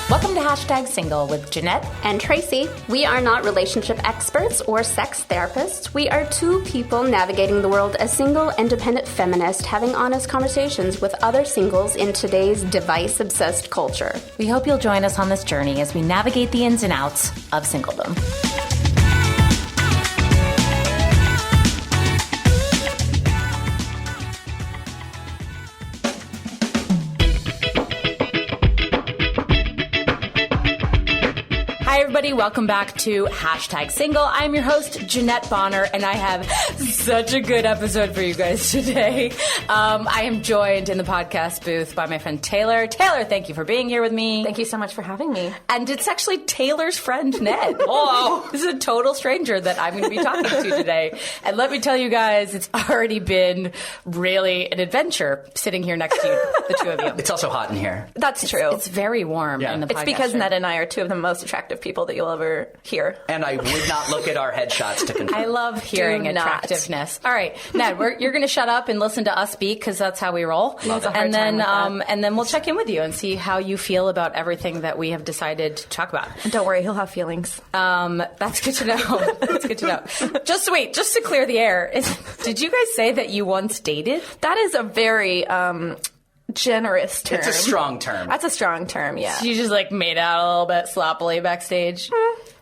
Welcome to #Single with Jeanette and Tracy. We are not relationship experts or sex therapists. We are two people navigating the world as single, independent feminists, having honest conversations with other singles in today's device-obsessed culture. We hope you'll join us on this journey as we navigate the ins and outs of singledom. Hi, everybody. Welcome back to #Single. I'm your host, Jeanette Bonner, and I have such a good episode for you guys today. I am joined in the podcast booth by my friend Taylor. Taylor, thank you for being here with me. Thank you so much for having me. And it's actually Taylor's friend, Ned. Oh, this is a total stranger that I'm going to be talking to today. And let me tell you guys, it's already been really an adventure sitting here next to you, the two of you. It's also hot in here. That's true. It's very warm in the podcast. It's because room. Ned and I are two of the most attractive people that you'll ever hear. And I would not look at our headshots to confirm. I love hearing attractiveness. All right, Ned, you're going to shut up and listen to us speak because that's how we roll. And then we'll check in with you and see how you feel about everything that we have decided to talk about. Don't worry, he'll have feelings. That's good to know. That's good to know. Just to clear the air. Did you guys say that you once dated? That is a very generous term. It's a strong term. That's a strong term, yeah. So you just made out a little bit sloppily backstage?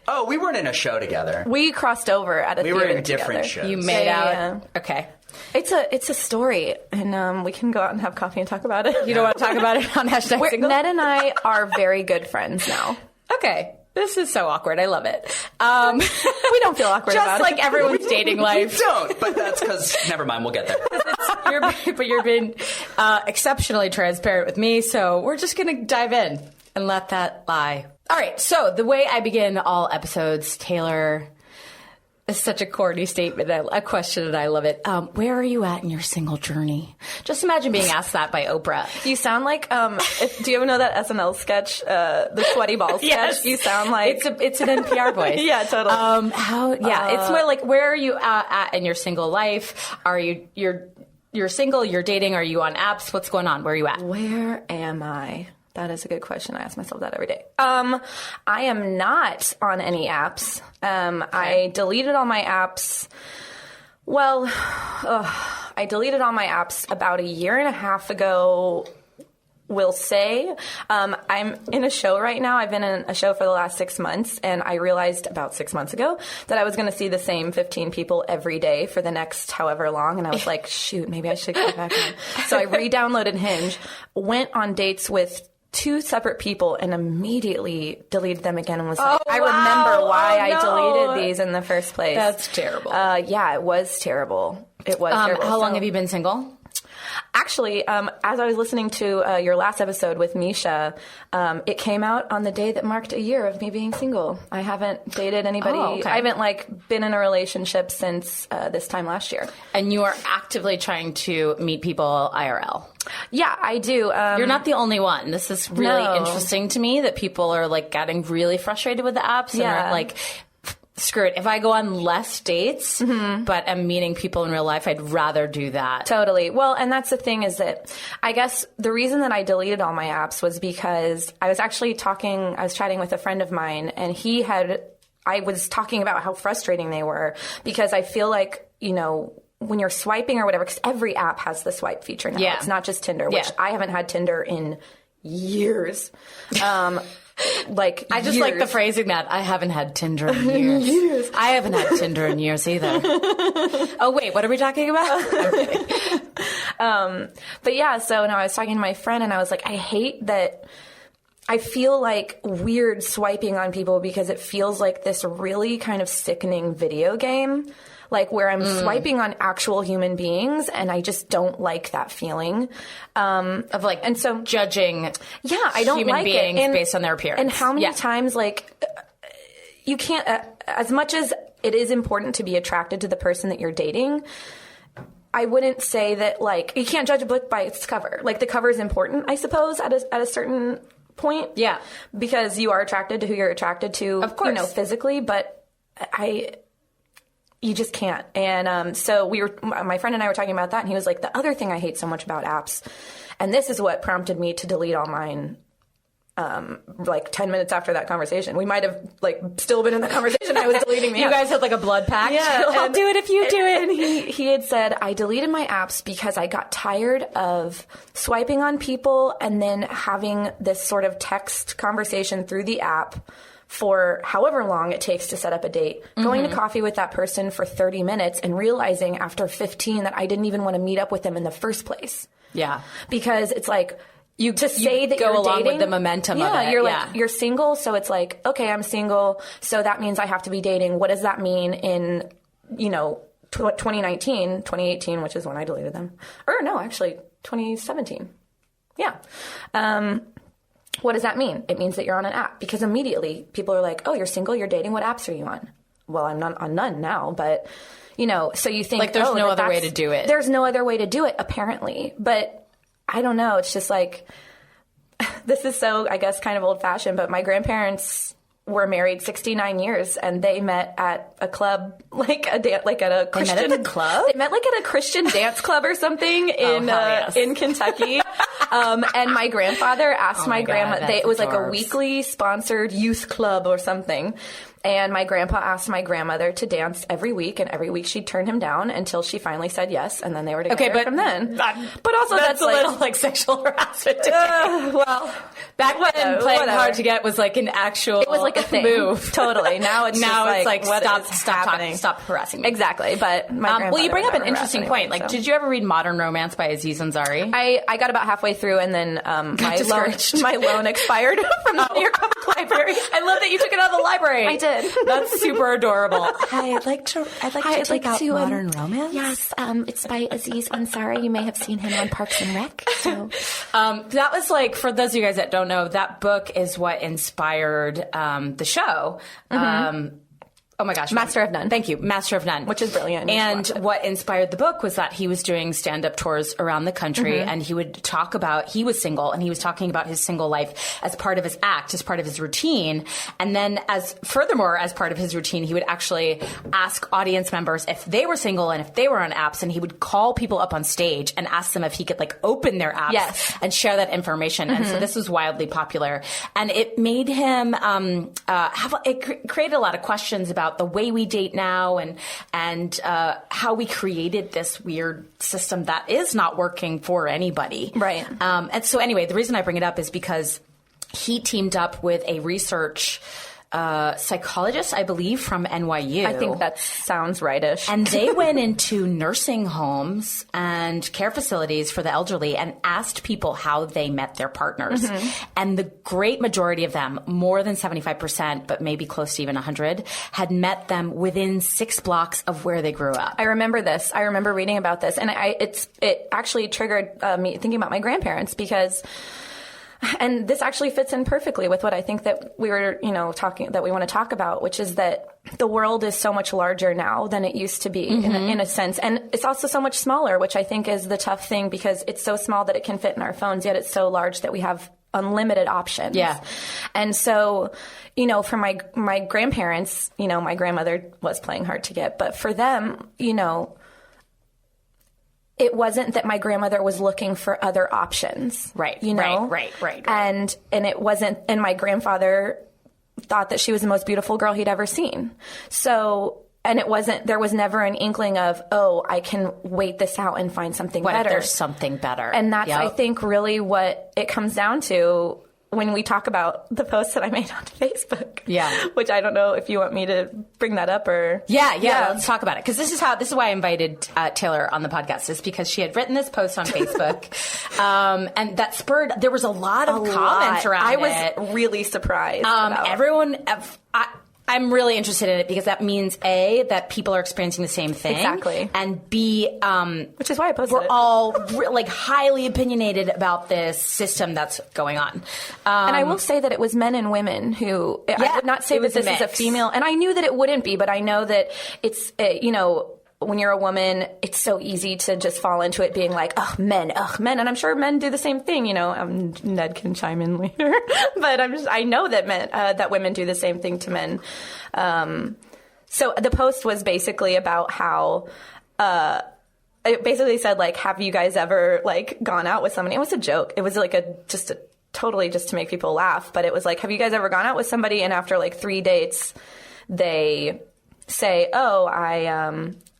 Oh, we weren't in a show together. We crossed over at a theater We were in together. different shows. You made out? Yeah. Okay. It's a story, and we can go out and have coffee and talk about it. You don't want to talk about it on #Single? Ned and I are very good friends now. Okay. This is so awkward. I love it. We don't feel awkward about it. Just like everyone's dating life. We don't, but that's because, never mind, we'll get there. You're being exceptionally transparent with me, so we're just going to dive in and let that lie. All right, so the way I begin all episodes, Taylor, is such a corny statement, a question, and I love it. Where are you at in your single journey? Just imagine being asked that by Oprah. You sound like, do you ever know that SNL sketch, the sweaty ball sketch? Yes. You sound like... It's an NPR voice. Yeah, totally. It's more like, where are you at in your single life? Are you're single, you're dating, are you on apps? What's going on? Where are you at? Where am I? That is a good question. I ask myself that every day. I am not on any apps. Okay. I deleted all my apps. Well, I deleted all my apps about a year and a half ago. We'll say. I'm in a show right now. I've been in a show for the last 6 months, and I realized about 6 months ago that I was going to see the same 15 people every day for the next however long, and I was like, shoot, maybe I should get back in. So I re-downloaded Hinge, went on dates with 2 separate people, and immediately deleted them again and was like, I remember why I deleted these in the first place. That's terrible. Yeah, it was terrible. It was terrible. How long have you been single? Actually, as I was listening to your last episode with Misha, it came out on the day that marked a year of me being single. I haven't dated anybody. Oh, okay. I haven't been in a relationship since this time last year. And you are actively trying to meet people IRL. Yeah, I do. You're not the only one. This is really interesting to me that people are getting really frustrated with the apps and are screw it. If I go on less dates, but am meeting people in real life, I'd rather do that. Totally. Well, and that's the thing is that I guess the reason that I deleted all my apps was because I was chatting with a friend of mine, and I was talking about how frustrating they were because I feel like, when you're swiping or whatever, because every app has the swipe feature now. Yeah. It's not just Tinder, which I haven't had Tinder in years. I just like the phrasing that I haven't had Tinder in years. I haven't had Tinder in years either. Oh, wait, what are we talking about? Okay. But yeah, so now I was talking to my friend and I was like, I hate that I feel like weird swiping on people because it feels like this really kind of sickening video game. Where I'm swiping on actual human beings, and I just don't like that feeling and so judging. Yeah, I don't human like beings it. based on their appearance. And how many times, you can't. As much as it is important to be attracted to the person that you're dating, I wouldn't say that you can't judge a book by its cover. The cover is important, I suppose, at a certain point. Yeah, because you are attracted to who you're attracted to. Of course, physically, but you just can't. And so my friend and I were talking about that, and he was like, the other thing I hate so much about apps, and this is what prompted me to delete all mine. Like 10 minutes after that conversation, we might have like still been in the conversation. I was deleting the You apps. guys had like a blood pact. Yeah, I'll do it if you do it. And he had said, I deleted my apps because I got tired of swiping on people and then having this sort of text conversation through the app for however long it takes to set up a date, going to coffee with that person for 30 minutes and realizing after 15 that I didn't even want to meet up with them in the first place. Yeah. Because it's like, You say that go you're along dating, with the momentum of it. You're like, you're single, so it's like, okay, I'm single, so that means I have to be dating. What does that mean in, 2019, 2018, which is when I deleted them. Or no, actually, 2017. Yeah. What does that mean? It means that you're on an app, because immediately people are like, oh, you're single, you're dating, what apps are you on? Well, I'm not on none now, but, so you think, like there's no other way to do it. There's no other way to do it, apparently. But I don't know. It's just like, this is so, I guess, kind of old fashioned, but my grandparents were married 69 years and they met at a club, like at a Christian They met at a club? They met like at a Christian dance club or something in Kentucky. And my grandfather asked my grandma, it was like a weekly sponsored youth club or something. And my grandpa asked my grandmother to dance every week, and every week she'd turn him down until she finally said yes, and then they were together from then. But also that's a little like sexual harassment. Well, back when playing hard to get was like an actual it was like a thing. Move. Totally. Now it's like what stop harassing me. Exactly. But my grandfather well, you bring up an never harassed interesting anyone, point. Like, so. did you ever read Modern Romance by Aziz Ansari? I got about halfway through, and then my loan expired from the New York Public Library. I love that you took it out of the library. I did. That's super adorable. Hi, I'd like to check out Modern Romance. Yes, it's by Aziz Ansari. You may have seen him on Parks and Rec. So, that was like, for those of you guys that don't know, that book is what inspired the show. Oh my gosh. Master of None. Thank you. Master of None. Which is brilliant. And what inspired the book was that he was doing stand-up tours around the country, and he would talk about, he was single, and he was talking about his single life as part of his act, as part of his routine. And then furthermore, as part of his routine, he would actually ask audience members if they were single and if they were on apps, and he would call people up on stage and ask them if he could like open their apps and share that information. And so this was wildly popular. And it made him, created a lot of questions about the way we date now and how we created this weird system that is not working for anybody. Right. And so anyway, the reason I bring it up is because he teamed up with a research psychologist, I believe, from NYU. I think that sounds rightish. And they went into nursing homes and care facilities for the elderly and asked people how they met their partners. And the great majority of them, more than 75%, but maybe close to even 100, had met them within 6 blocks of where they grew up. I remember this. I remember reading about this. And it actually triggered me thinking about my grandparents, because... And this actually fits in perfectly with what I think that we were, that we want to talk about, which is that the world is so much larger now than it used to be in a sense. And it's also so much smaller, which I think is the tough thing, because it's so small that it can fit in our phones, yet it's so large that we have unlimited options. Yeah. And so, for my grandparents, my grandmother was playing hard to get, but for them, it wasn't that my grandmother was looking for other options. Right. Right. And it wasn't, and my grandfather thought that she was the most beautiful girl he'd ever seen. So, and there was never an inkling of, oh, I can wait this out and find something better. What if there's something better? And that's, I think, really what it comes down to when we talk about the post that I made on Facebook. Yeah. Which I don't know if you want me to bring that up or... Yeah, let's talk about it. Because this is why I invited Taylor on the podcast, is because she had written this post on Facebook. And that spurred... There was a lot of comments around it. I was really surprised. I'm really interested in it because that means A, that people are experiencing the same thing. Exactly. And B, which is why I posted we're all highly opinionated about this system that's going on. And I will say that it was men and women who, I would not say that this is a female, and I knew that it wouldn't be, but I know that it's, when you're a woman, it's so easy to just fall into it being like, men. And I'm sure men do the same thing, Ned can chime in later. But I know that that women do the same thing to men. So the post was basically about how, it basically said, like, have you guys ever, like, gone out with somebody? It was a joke. It was like totally just to make people laugh. But it was like, have you guys ever gone out with somebody and after like 3 dates, they say, oh,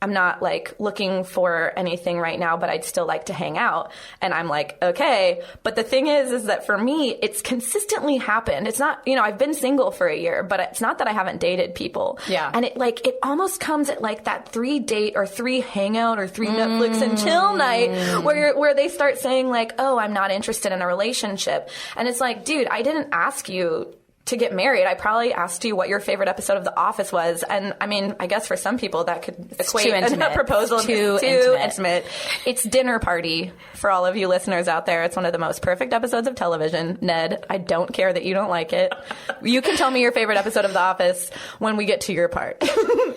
I'm not like looking for anything right now, but I'd still like to hang out. And I'm like, okay. But the thing is that for me, it's consistently happened. It's not, I've been single for a year, but it's not that I haven't dated people. Yeah. And it almost comes at like that 3 date or 3 hangout or 3 Netflix and chill night where they start saying like, oh, I'm not interested in a relationship. And it's like, dude, I didn't ask you to get married. I probably asked you what your favorite episode of The Office was. And I mean, I guess for some people that could equate a proposal too intimate. It's Dinner Party for all of you listeners out there. It's one of the most perfect episodes of television. Ned, I don't care that you don't like it. You can tell me your favorite episode of The Office when we get to your part.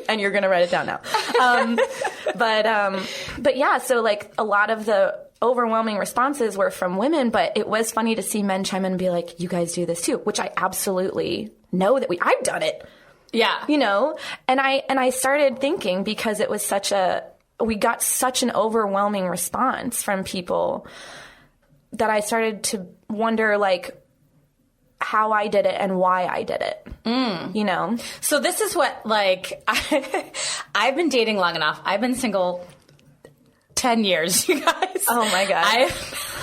And you're going to write it down now. But yeah, so like a lot of the overwhelming responses were from women, but it was funny to see men chime in and be like, you guys do this too, which I absolutely know that I've done it. Yeah. And I started thinking, because it was we got such an overwhelming response from people, that I started to wonder like how I did it and why I did it. So this is what, like, I've been dating long enough. I've been single 10 years, you guys. Oh my God.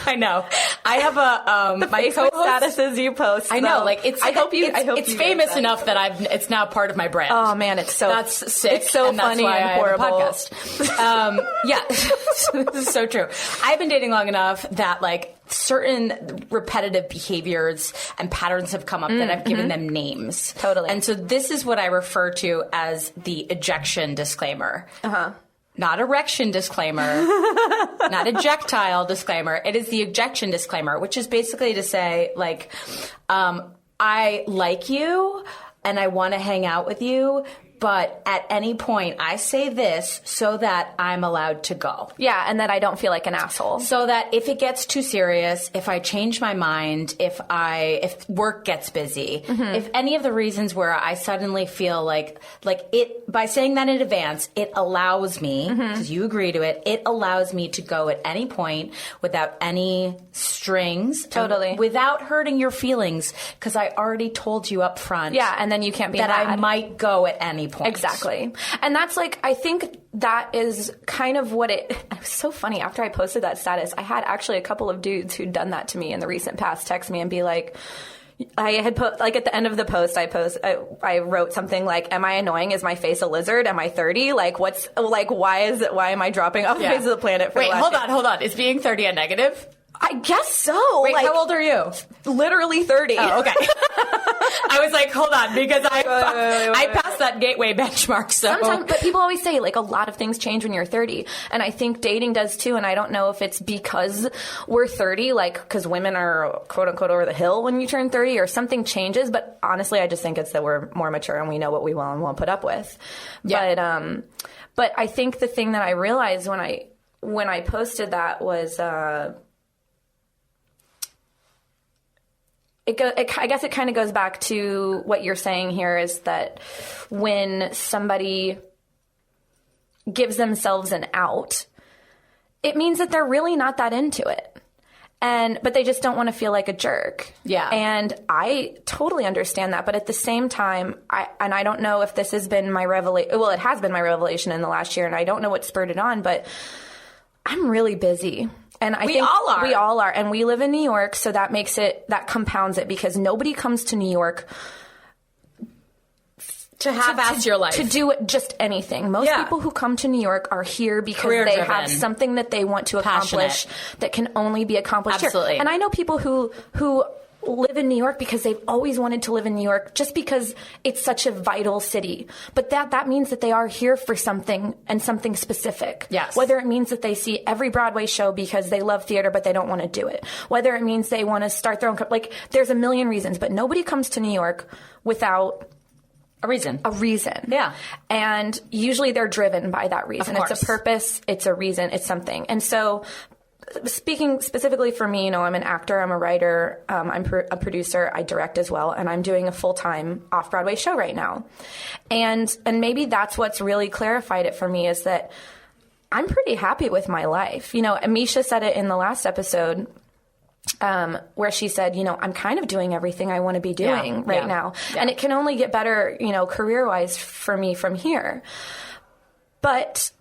I know. I have my co-host statuses you post. I know, like it's it's famous enough that it's now part of my brand. Oh man, that's sick. It's so and funny that's why and I have a horrible. podcast. Yeah, this is so true. I've been dating long enough that like certain repetitive behaviors and patterns have come up that I've given them names. Totally. And so this is what I refer to as the ejection disclaimer. Not erection disclaimer, not ejectile disclaimer. It is the ejection disclaimer, which is basically to say, like, I like you and I want to hang out with you, but at any point I say this so that I'm allowed to go. Yeah, and that I don't feel like an asshole. So that if it gets too serious, if I change my mind, if work gets busy, if any of the reasons where I suddenly feel like it, by saying that in advance, it allows me, because you agree to it, it allows me to go at any point without any strings. Totally. Without hurting your feelings, because I already told you up front. Yeah, and then you can't be that mad. I might go at any point. Exactly. And that's like, I think that is kind of what it was so funny. After I posted that status, I had actually a couple of dudes who'd done that to me in the recent past text me and be like, I had put, like, at the end of the post, I wrote something like, am I annoying? Is my face a lizard? Am I 30? Like, why am I dropping off the face of the planet for Wait, hold on. Is being 30 a negative? I guess so. Wait, how old are you? Literally 30. Oh, okay. I was like, hold on, because I passed that gateway benchmark. So sometimes, but people always say like a lot of things change when you're 30, and I think dating does too. And I don't know if it's because we're 30, like because women are quote unquote over the hill when you turn 30, or something changes. But honestly, I just think it's that we're more mature and we know what we will and won't put up with. Yeah. But I think the thing that I realized when I posted that was. I guess it kind of goes back to what you're saying here, is that when somebody gives themselves an out, it means that they're really not that into it. But they just don't want to feel like a jerk. Yeah. And I totally understand that. But at the same time, I don't know if this has been my revelation. Well, it has been my revelation in the last year, and I don't know what spurred it on, but I'm really busy. And I think we all are. And we live in New York, so that compounds it, because nobody comes to New York to half-ass your life. To do just anything. Most people who come to New York are here because they have something that they want to accomplish that can only be accomplished Absolutely. here. And I know people who live in New York because they've always wanted to live in New York, just because it's such a vital city. But that means that they are here for something, and something specific. Yes. Whether it means that they see every Broadway show because they love theater but they don't want to do it. Whether it means they want to start their own there's a million reasons, but nobody comes to New York without a reason. Yeah. And usually they're driven by that reason. Of course. It's a purpose, it's a reason, it's something. And so speaking specifically for me, I'm an actor, I'm a writer, I'm a producer, I direct as well, and I'm doing a full-time off-Broadway show right now. And maybe that's what's really clarified it for me, is that I'm pretty happy with my life. Amisha said it in the last episode, where she said, I'm kind of doing everything I want to be doing right now. Yeah. And it can only get better, career-wise for me from here. But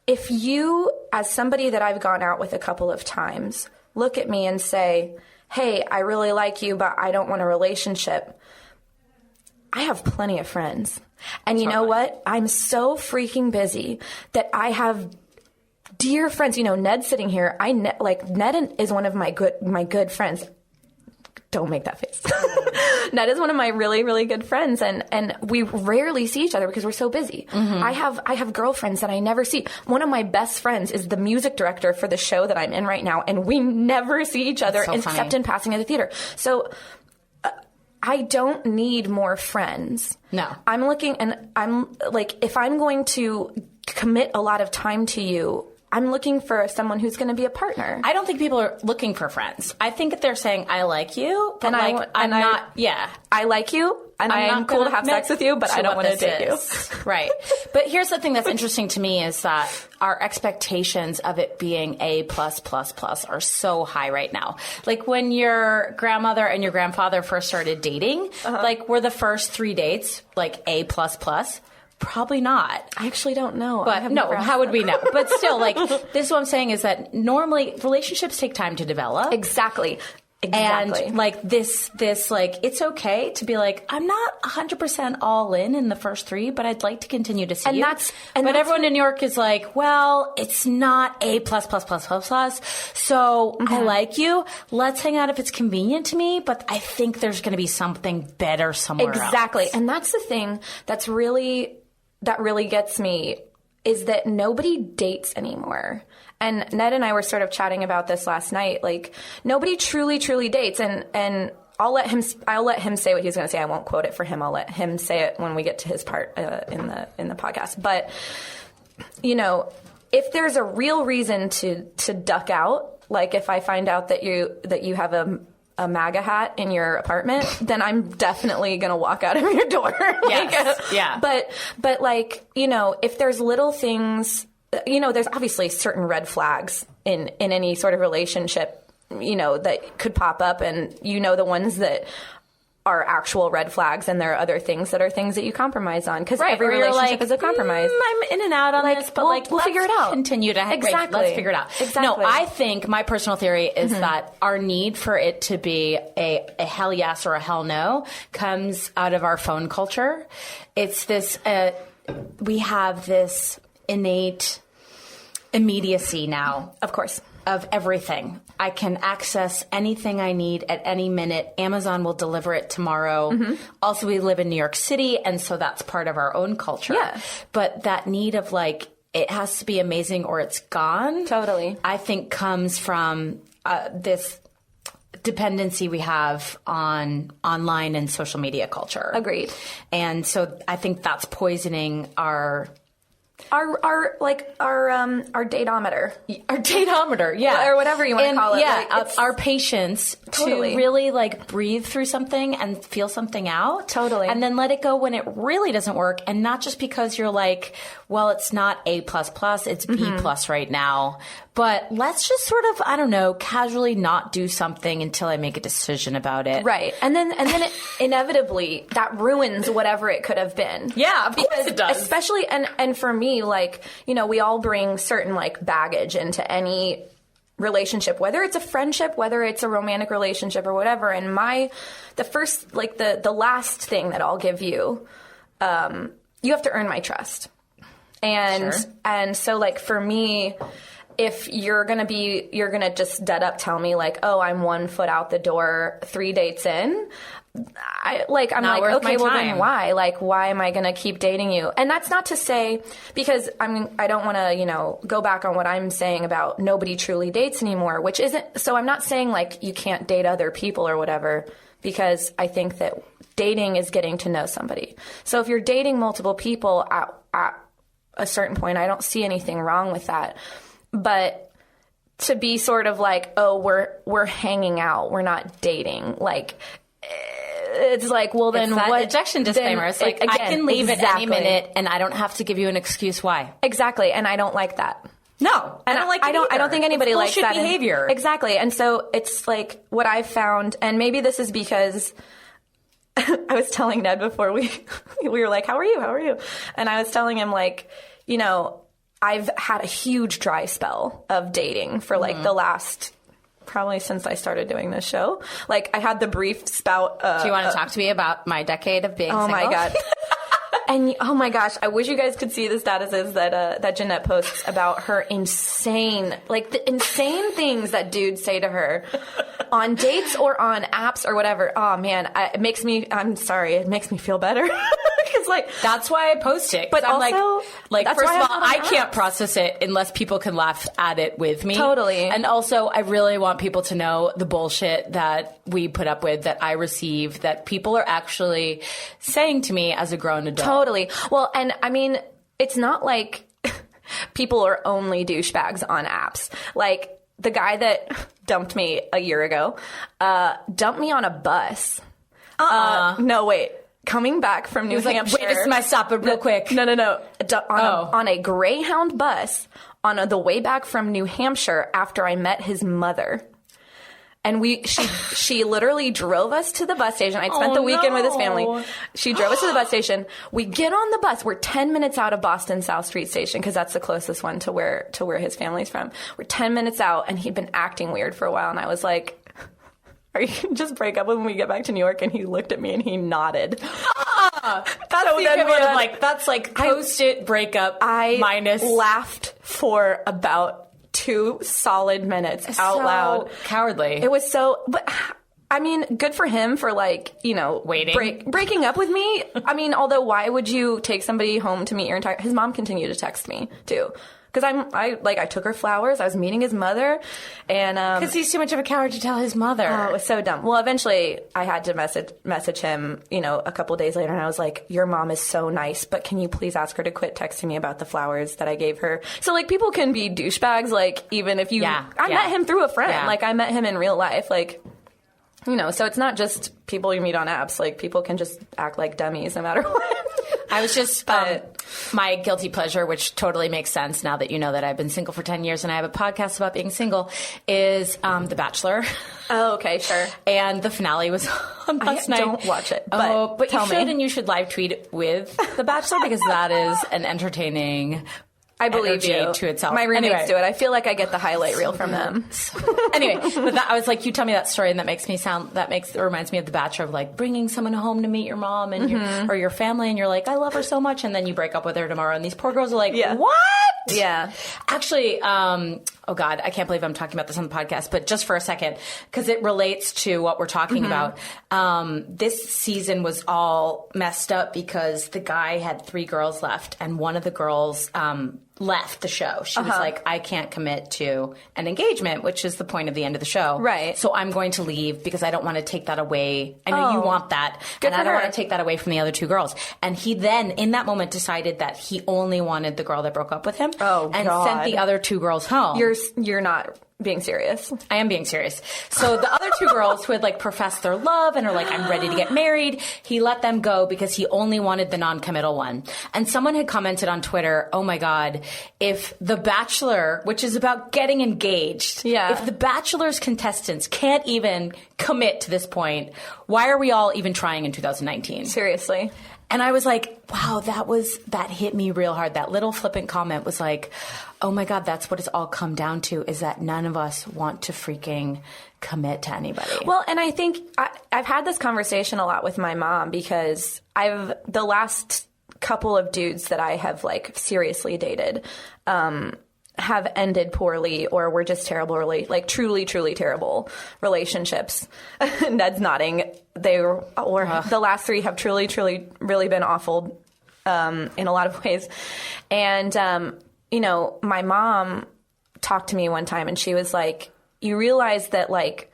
if you, as somebody that I've gone out with a couple of times, look at me and say, hey, I really like you, but I don't want a relationship, I have plenty of friends. And you know what? I'm so freaking busy that I have dear friends. Ned's sitting here. Ned is one of my good friends. Don't make that face. Ned is one of my really, really good friends, and we rarely see each other because we're so busy. Mm-hmm. I have girlfriends that I never see. One of my best friends is the music director for the show that I'm in right now, and we never see each other except in passing at the theater. So I don't need more friends. No. I'm looking, and I'm like, if I'm going to commit a lot of time to you, I'm looking for someone who's going to be a partner. I don't think people are looking for friends. I think that they're saying, I like you, but I'm not. I like you, and I'm cool to have sex with you, but I don't want to date you. Right. But here's the thing that's interesting to me is that our expectations of it being A+++ are so high right now. Like when your grandmother and your grandfather first started dating, were the first 3 dates like A++? Probably not. I actually don't know. But no, how would we know? But still, this is what I'm saying is that normally relationships take time to develop. Exactly. And this, it's okay to be I'm not 100% all in the first 3, but I'd like to continue to see you. But everyone in New York is well, it's not A+++++. So I like you. Let's hang out if it's convenient to me, but I think there's going to be something better somewhere else. Exactly. And that's the thing that really gets me, is that nobody dates anymore. And Ned and I were sort of chatting about this last night. Nobody truly dates. And I'll let him say what he's going to say. I won't quote it for him. I'll let him say it when we get to his part in the podcast. But, if there's a real reason to duck out, if I find out that you have a MAGA hat in your apartment, then I'm definitely going to walk out of your door. Yes. Yeah. But if there's little things, there's obviously certain red flags in any sort of relationship, that could pop up, and the ones that are actual red flags, and there are other things that you compromise on, because every relationship is a compromise. I'm in and out on this, but we'll figure it out. Continue to exactly. Let's figure it out. Exactly. No, I think my personal theory is that our need for it to be a hell yes or a hell no comes out of our phone culture. It's this. We have this innate immediacy now, of course, of everything. I can access anything I need at any minute. Amazon will deliver it tomorrow. Mm-hmm. Also, we live in New York City, and so that's part of our own culture. Yeah. But that need of it has to be amazing or it's gone. Totally. I think comes from this dependency we have on online and social media culture. Agreed. And so I think that's poisoning our datometer. Our datometer, yeah. Or whatever you want to call it. Yeah, our patience to really breathe through something and feel something out. Totally. And then let it go when it really doesn't work. And not just because you're well, it's not A++, it's B+ right now. But let's just sort of, I don't know, casually not do something until I make a decision about it. Right. And then it, inevitably that ruins whatever it could have been. Yeah, of course it does. Especially, and for me, we all bring certain baggage into any relationship, whether it's a friendship, whether it's a romantic relationship or whatever. And the last thing that I'll give you, you have to earn my trust. And, sure. And so for me, if you're going to just dead up tell me oh, I'm 1 foot out the door 3 dates in, I'm okay, well then why? Why am I going to keep dating you? And that's not to say, because I don't want to, go back on what I'm saying about nobody truly dates anymore, which isn't, so I'm not saying you can't date other people or whatever, because I think that dating is getting to know somebody. So if you're dating multiple people at a certain point, I don't see anything wrong with that. But to be sort of like, oh, we're hanging out, we're not dating. Like, it's like, well, then what? Ejection disclaimer. It's like, again, I can leave at any minute, and I don't have to give you an excuse why. Exactly, and I don't like that. No, and I don't think anybody likes that behavior. Exactly, and so it's like what I've found, and maybe this is because I was telling Ned before we were like, how are you? And I was telling him, like, you know, I've had a huge dry spell of dating for like the last, probably since I started doing this show. Like, I had the brief spout. Do you want to talk to me about my decade of being single? Oh my God. And oh my gosh, I wish you guys could see the statuses that Jeanette posts about her insane, like the insane things that dudes say to her on dates or on apps or whatever. Oh man, it makes me feel better. Because like, that's why I post it. But I'm also, like first of all, I can't process it unless people can laugh at it with me. Totally. And also, I really want people to know the bullshit that we put up with, that I receive, that people are actually saying to me as a grown adult. Totally. Well, and I mean, it's not like people are only douchebags on apps. Like, the guy that dumped me a year ago, dumped me on a bus. No, wait. Coming back from New Hampshire. Wait, this is my stop, but real quick. No. On a Greyhound bus on the way back from New Hampshire after I met his mother. And she literally drove us to the bus station. I'd spent the weekend with his family. She drove us to the bus station. We get on the bus. We're 10 minutes out of Boston South Street Station because that's the closest one to where his family's from. We're 10 minutes out, and he'd been acting weird for a while. And I was like, are you going to just break up when we get back to New York? And he looked at me and he nodded. That's so the equivalent of like, that's like post-it breakup minus. I laughed for about 2 solid minutes out loud. Cowardly. It was so, but I mean, good for him for, like, you know, waiting, breaking up with me. I mean, although why would you take somebody home to meet your entire, his mom continued to text me too. Cause I took her flowers. I was meeting his mother, and cause he's too much of a coward to tell his mother. Oh, it was so dumb. Well, eventually I had to message him, you know, a couple days later, and I was like, your mom is so nice, but can you please ask her to quit texting me about the flowers that I gave her? So, like, people can be douchebags, like, even if you, I met him through a friend. Yeah. Like, I met him in real life, like, you know, so it's not just people you meet on apps. Like, people can just act like dummies no matter what. I was just, my guilty pleasure, which totally makes sense now that you know that I've been single for 10 years and I have a podcast about being single, is The Bachelor. Oh, okay, sure. And the finale was on last night. I don't watch it, but you should, and you should live tweet it with The Bachelor, because that is an entertaining, I believe you. To itself. My roommates do it. I feel like I get the highlight reel from them. Anyway, but I was like, you tell me that story, and it reminds me of The Bachelor, of like bringing someone home to meet your mom and or your family, and you're like, I love her so much, and then you break up with her tomorrow, and these poor girls are like, what? Yeah. Actually, oh God, I can't believe I'm talking about this on the podcast, but just for a second, because it relates to what we're talking about. This season was all messed up because the guy had 3 girls left, and one of the girls left the show. She was like, I can't commit to an engagement, which is the point of the end of the show. Right. So I'm going to leave because I don't want to take that away. I know you want that. Good and I don't want to take that away from the other 2 girls. And he then, in that moment, decided that he only wanted the girl that broke up with him. Oh, and God. sent the other 2 girls home. You're not being serious. I am being serious. So the other 2 girls who had like professed their love and are like, I'm ready to get married, he let them go because he only wanted the non-committal one. And someone had commented on Twitter, oh my God, if The Bachelor, which is about getting engaged, if The Bachelor's contestants can't even commit to this point, why are we all even trying in 2019? Seriously. And I was like, wow, that hit me real hard. That little flippant comment was like, oh my God, that's what it's all come down to, is that none of us want to freaking commit to anybody. Well, and I think I've had this conversation a lot with my mom, because the last couple of dudes that I have like seriously dated, have ended poorly, or were just terrible, like truly, truly terrible relationships. Ned's nodding. The last 3 have truly, truly, really been awful, in a lot of ways. And, you know, my mom talked to me one time, and she was like, you realize that, like,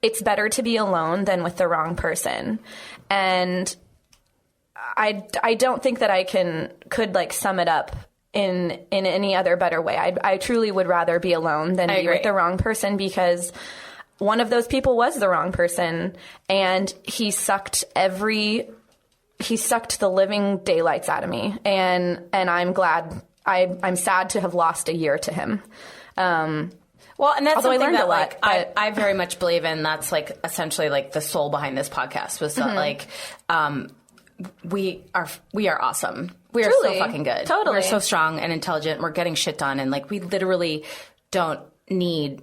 it's better to be alone than with the wrong person. And I don't think that I could like sum it up in any other better way. I truly would rather be alone than be with the wrong person, because one of those people was the wrong person, and he sucked the living daylights out of me. And I'm glad, I'm sad to have lost a year to him. Well, and that's although something I learned that, a lot, like, I very much believe in. That's, like, essentially, like, the soul behind this podcast was that, like, we are awesome. We are Truly. so fucking good. Totally. We're so strong and intelligent. We're getting shit done. And, like, we literally don't need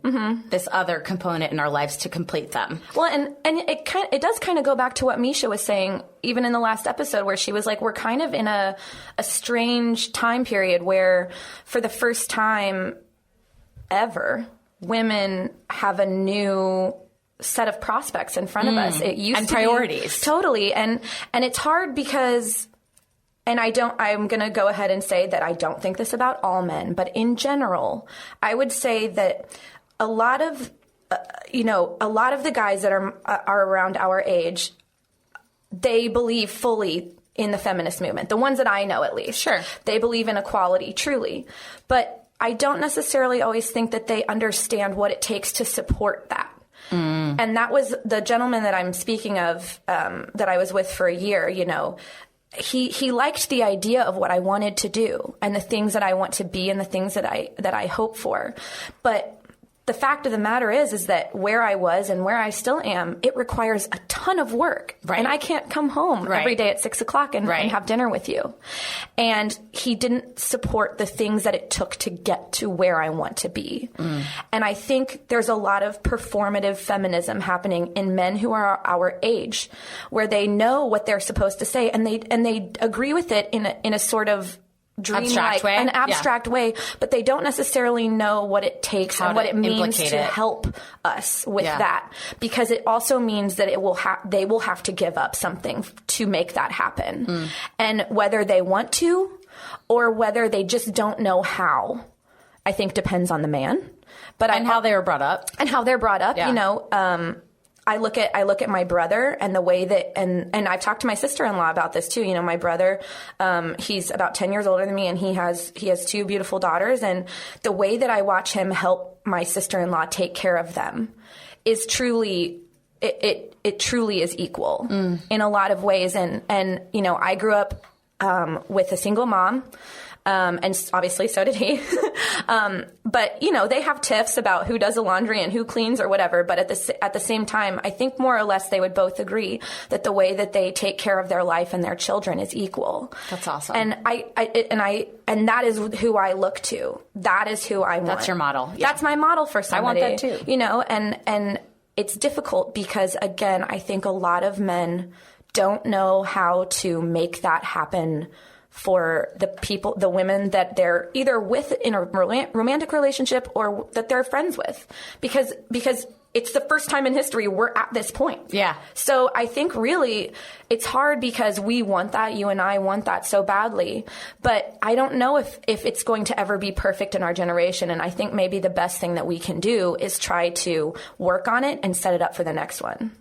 this other component in our lives to complete them. Well, and it does kind of go back to what Misha was saying, even in the last episode, where she was like, we're kind of in a strange time period where, for the first time ever, women have a new set of prospects in front of us. It used and to priorities. Totally. And it's hard because, and I'm going to go ahead and say that I don't think this about all men, but in general, I would say that a lot of the guys that are around our age, they believe fully in the feminist movement. The ones that I know, at least. Sure. They believe in equality, truly. But I don't necessarily always think that they understand what it takes to support that. And that was the gentleman that I'm speaking of, that I was with for a year. He liked the idea of what I wanted to do and the things that I want to be and the things that I hope for. But the fact of the matter is that where I was and where I still am, it requires a ton of work. Right. And I can't come home every day at 6 o'clock and have dinner with you. And he didn't support the things that it took to get to where I want to be. And I think there's a lot of performative feminism happening in men who are our age, where they know what they're supposed to say and they agree with it in a sort of abstract way. An abstract way, but they don't necessarily know what it takes and what it means to help us with that, because it also means that they will have to give up something to make that happen. And whether they want to or whether they just don't know how, I think depends on the man. But how they were brought up. And how they're brought up, I look at my brother and the way that, and I've talked to my sister-in-law about this too. My brother, he's about 10 years older than me, and he has 2 beautiful daughters. And the way that I watch him help my sister-in-law take care of them is truly, it truly is equal in a lot of ways. And I grew up, with a single mom. And obviously so did he. But they have tiffs about who does the laundry and who cleans or whatever. But at the same time, I think more or less they would both agree that the way that they take care of their life and their children is equal. That's awesome. And and that is who I look to. That is who I want. That's your model. Yeah. That's my model for somebody. I want that too. And it's difficult because, again, I think a lot of men don't know how to make that happen for the women that they're either with in a romantic relationship or that they're friends with, because it's the first time in history we're at this point. Yeah. So I think really it's hard because we want that. You and I want that so badly, but I don't know if it's going to ever be perfect in our generation. And I think maybe the best thing that we can do is try to work on it and set it up for the next one.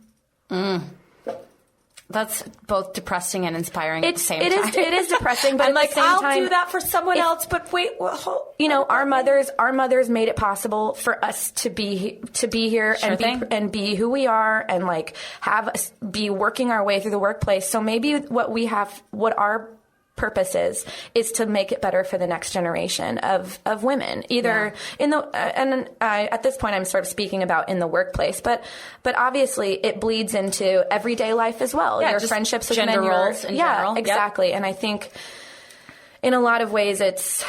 That's both depressing and inspiring at the same time. It is depressing, but I'm at the same I'll time, do that for someone else. But wait, our mothers made it possible for us to be here and be who we are, and like have us be working our way through the workplace. So maybe what our purpose is to make it better for the next generation of women, either in the at this point I'm sort of speaking about in the workplace, but obviously it bleeds into everyday life as well. Your friendships with gender men, roles in general. Exactly. Yep. And I think in a lot of ways it's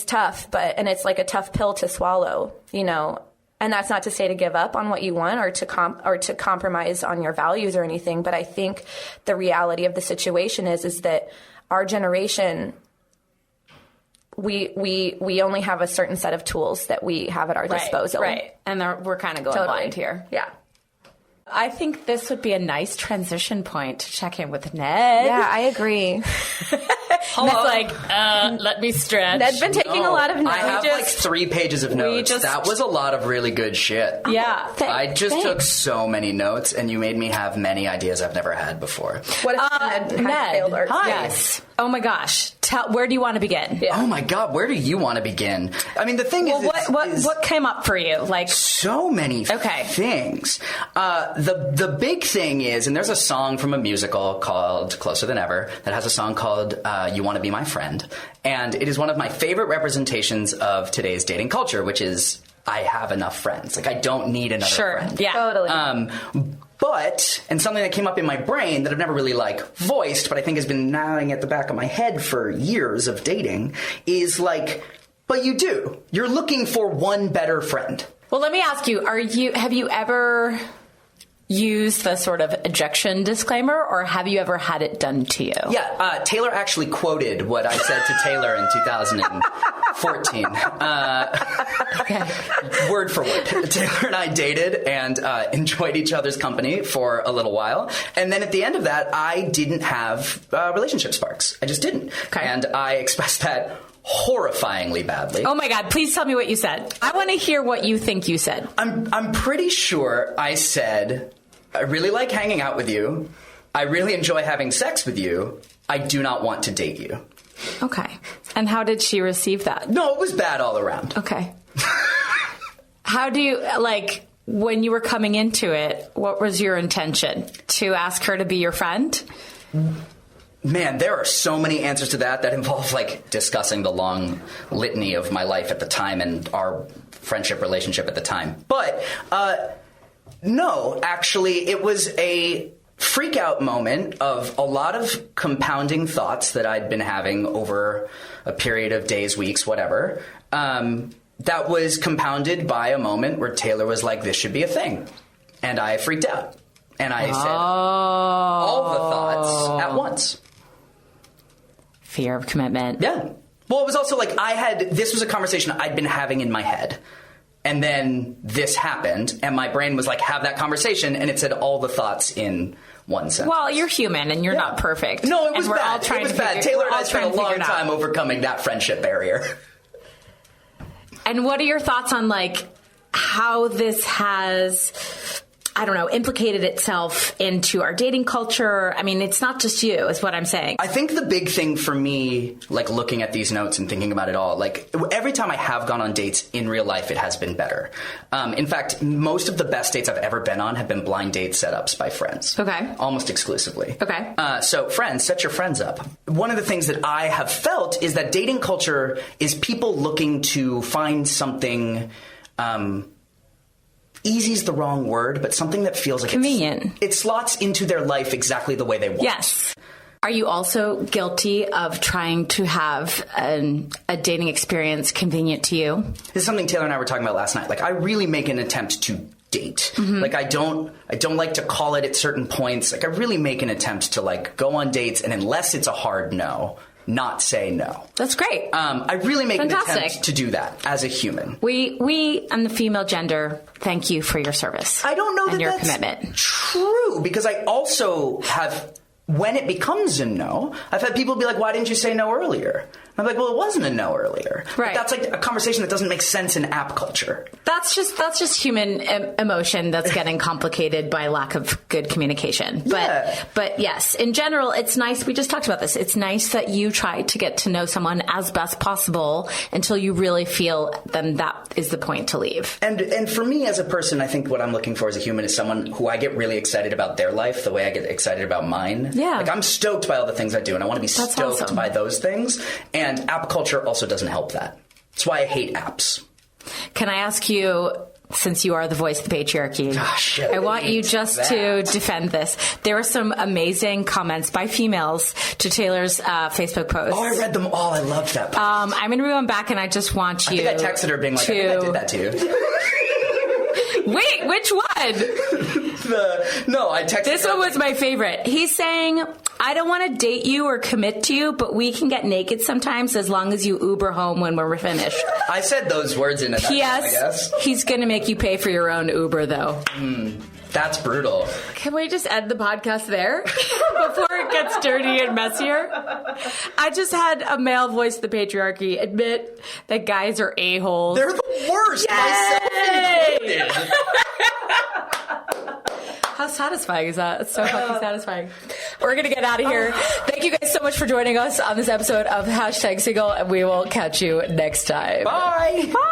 tough, and it's like a tough pill to swallow, And that's not to say to give up on what you want or to compromise on your values or anything. But I think the reality of the situation is that our generation, we only have a certain set of tools that we have at our disposal. Right. And we're kind of going blind here. Yeah. I think this would be a nice transition point to check in with Ned. Yeah, I agree. Ned's like, let me stretch. Ned's been taking a lot of notes. I have like 3 pages of notes. That was a lot of really good shit. Yeah. I just took so many notes, and you made me have many ideas I've never had before. What if Ned failed our Hi. Yes. Oh my gosh. Where do you want to begin? Yeah. Oh my God, where do you want to begin? I mean, the thing is... What came up for you? Like so many things. The big thing is, and there's a song from a musical called Closer Than Ever that has a song called You Want to Be My Friend. And it is one of my favorite representations of today's dating culture, which is I have enough friends. Like, I don't need another friend. Yeah. Totally. But, and something that came up in my brain that I've never really voiced, but I think has been gnawing at the back of my head for years of dating, is but you do. You're looking for one better friend. Well, let me ask you, have you ever used the sort of ejection disclaimer, or have you ever had it done to you? Yeah, Taylor actually quoted what I said to Taylor in 2014. Word for word. Taylor and I dated and enjoyed each other's company for a little while. And then at the end of that, I didn't have relationship sparks. I just didn't. Okay. And I expressed that horrifyingly badly. Oh my God, please tell me what you said. I want to hear what you think you said. I'm pretty sure I said, I really like hanging out with you. I really enjoy having sex with you. I do not want to date you. Okay. And how did she receive that? No, it was bad all around. Okay. How do you, when you were coming into it, what was your intention? To ask her to be your friend? Man, there are so many answers to that involve discussing the long litany of my life at the time and our friendship relationship at the time. But no, actually, it was a freak out moment of a lot of compounding thoughts that I'd been having over a period of days, weeks, whatever. That was compounded by a moment where Taylor was like, this should be a thing. And I freaked out. And I said all the thoughts at once. Fear of commitment. Yeah. Well, it was also this was a conversation I'd been having in my head. And then this happened, and my brain was like, have that conversation, and it said all the thoughts in one sentence. Well, you're human, and you're not perfect. No, it was bad. It was bad. Taylor and I spent a long time overcoming that friendship barrier. And what are your thoughts on, how this has, I don't know, implicated itself into our dating culture? I mean, it's not just you, is what I'm saying. I think the big thing for me, looking at these notes and thinking about it all, every time I have gone on dates in real life, it has been better. In fact, most of the best dates I've ever been on have been blind date setups by friends. Okay. Almost exclusively. Okay. So friends, set your friends up. One of the things that I have felt is that dating culture is people looking to find something, easy is the wrong word, but something that feels like convenient. It slots into their life exactly the way they want. Yes. Are you also guilty of trying to have a dating experience convenient to you? This is something Taylor and I were talking about last night. I really make an attempt to date. Mm-hmm. I don't like to call it at certain points. I really make an attempt to go on dates, and unless it's a hard no, not say no. That's great. I really make an attempt to do that as a human. We and the female gender, thank you for your service. I don't know and that your that's commitment. True, because I also have, when it becomes a no, I've had people be like, why didn't you say no earlier? I'm like, well, it wasn't a no earlier. Right. But that's a conversation that doesn't make sense in app culture. That's just human emotion that's getting complicated by lack of good communication. But yes, in general, it's nice. We just talked about this. It's nice that you try to get to know someone as best possible until you really feel then that is the point to leave. And for me as a person, I think what I'm looking for as a human is someone who I get really excited about their life the way I get excited about mine. Yeah. I'm stoked by all the things I do, and I want to be stoked by those things. And app culture also doesn't help that. That's why I hate apps. Can I ask you, since you are the voice of the patriarchy, I want you just to defend this. There were some amazing comments by females to Taylor's Facebook post. Oh, I read them all. I loved that post. I'm going to rewind back, and I just want you I think I texted her being like, I think I did that to you. Wait, which one? I texted This her. one was my favorite. He's saying, I don't want to date you or commit to you, but we can get naked sometimes as long as you Uber home when we're finished. I said those words in a P.S. I guess. He's going to make you pay for your own Uber, though. That's brutal. Can we just end the podcast there before it gets dirty and messier? I just had a male voice of the patriarchy admit that guys are a-holes. They're the worst. Myself included. How satisfying is that? It's so fucking satisfying. We're going to get out of here. Thank you guys so much for joining us on this episode of #Single, and we will catch you next time. Bye. Bye.